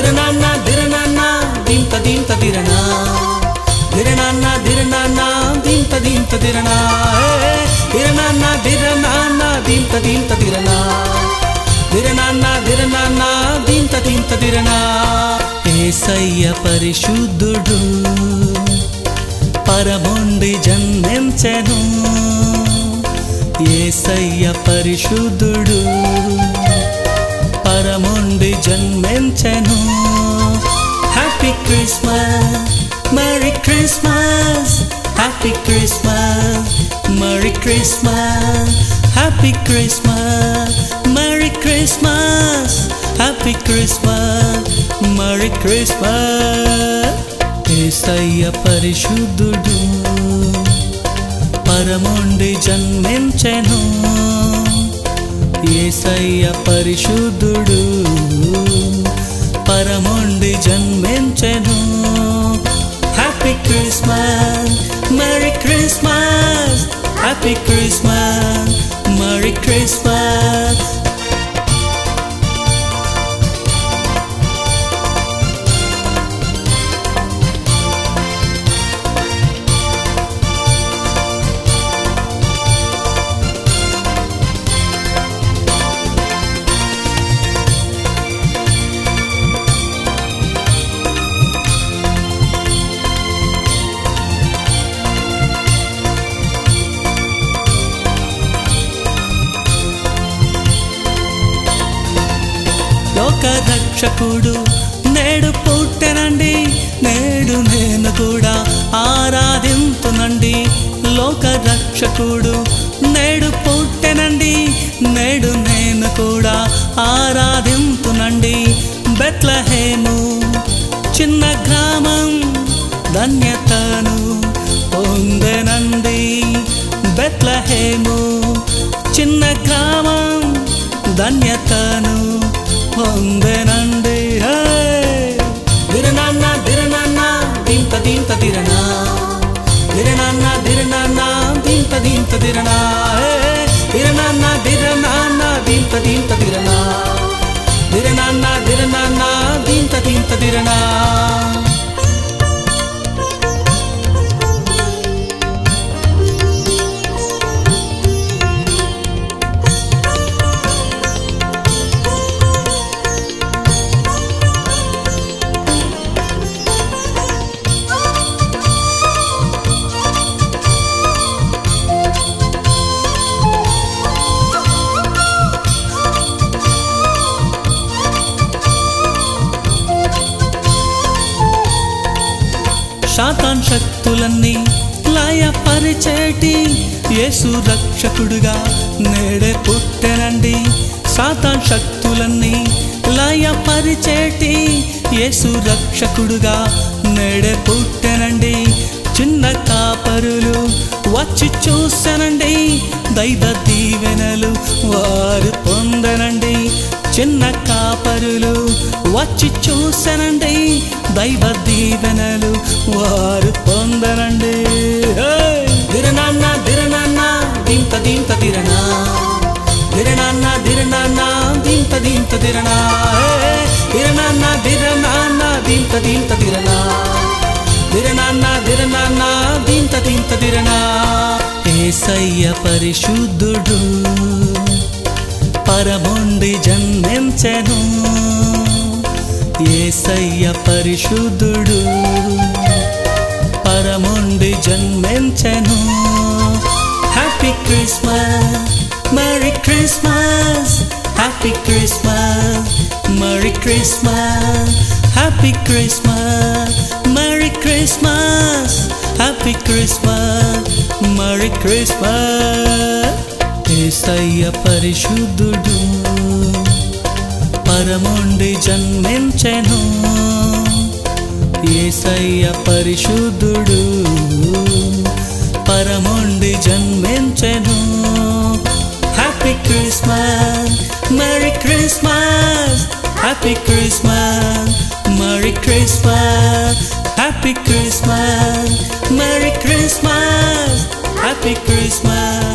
Diranana, diranana, dinta dinta dirana. Diranana, diranana, dinta dinta dirana. Diranana, diranana, dinta dinta dirana. Diranana, diranana, dinta dinta dirana. యేసయ్య పరిశుద్ధుడు పరముండి జన్మించెను. యేసయ్య పరిశుద్ధుడు పరముండి జన్మించెను. Happy Christmas, merry Christmas, happy Christmas, merry Christmas, happy Christmas, merry Christmas, happy Christmas, merry Christmas. Yesayya పరిశుద్ధుడు పరముండి జన్మించెను. యేసయ్య పరిశుద్ధుడు పరముండి జన్మించెను. Happy Christmas, merry Christmas, happy Christmas, merry Christmas. లోక రక్షకుడు నేడు పుట్టెనండి, నేడు నేను కూడా ఆరాధింతునండి. లోక రక్షకుడు నేడు పుట్టెనండి, నేడు నేను కూడా ఆరాధింతునండి. బెత్లెహేము చిన్న గ్రామం ధన్యతను పొందెనండి. బెత్లెహేము చిన్న గ్రామం ధన్యతను పొందెనండి. దిరనాన్న దిరనాన్న దింత దింత దిరనా. దిరనాన్న దిరనాన్న దింత దింత దిరనా. దిరనాన్న దిరనాన్న దింత దింత దిరనా. దిరనాన్న దిరనాన్న దింత దింత దిరనా. సాతాన్ శక్తులన్నీ లయపరిచేటి యేసు రక్షకుడుగా నేడే పుట్టెనండి. సాతాన్ శక్తులన్నీ లయపరిచేటి యేసు రక్షకుడుగా నేడే పుట్టెనండి. చిన్న కాపరులు వచ్చి చూసెనండి, దైవ దీవెనలు వారు పొందెనండి. చిన్న కాపరులు వచ్చి చూసెనండి, దైవ దీవెనలు వారు పొందనండి. దిరనాన్న దిరనాన్న దింత దింత దిరనా. దిరనాన్న దిరనాన్న దింత దింత దిరనా. దిరనాన్న దిరనాన్న దింత దింత దిరనా. దిరనాన్న దిరనాన్న దింత దింత దిరనా. యేసయ్య పరిశుద్ధుడు పరముండి జన్మించెను. యేసయ్య పరిశుద్ధుడు పరముండి జన్మించెను. Happy Christmas, merry Christmas, happy Christmas, merry Christmas, happy Christmas, merry Christmas, happy Christmas, merry Christmas. Yesayya పరిశుద్ధుడు పరముండి జన్మించెను. యేసయ్య పరిశుద్ధుడు పరముండి జన్మించెను. Happy Christmas, merry Christmas, happy Christmas, merry Christmas, happy Christmas, merry Christmas, happy Christmas.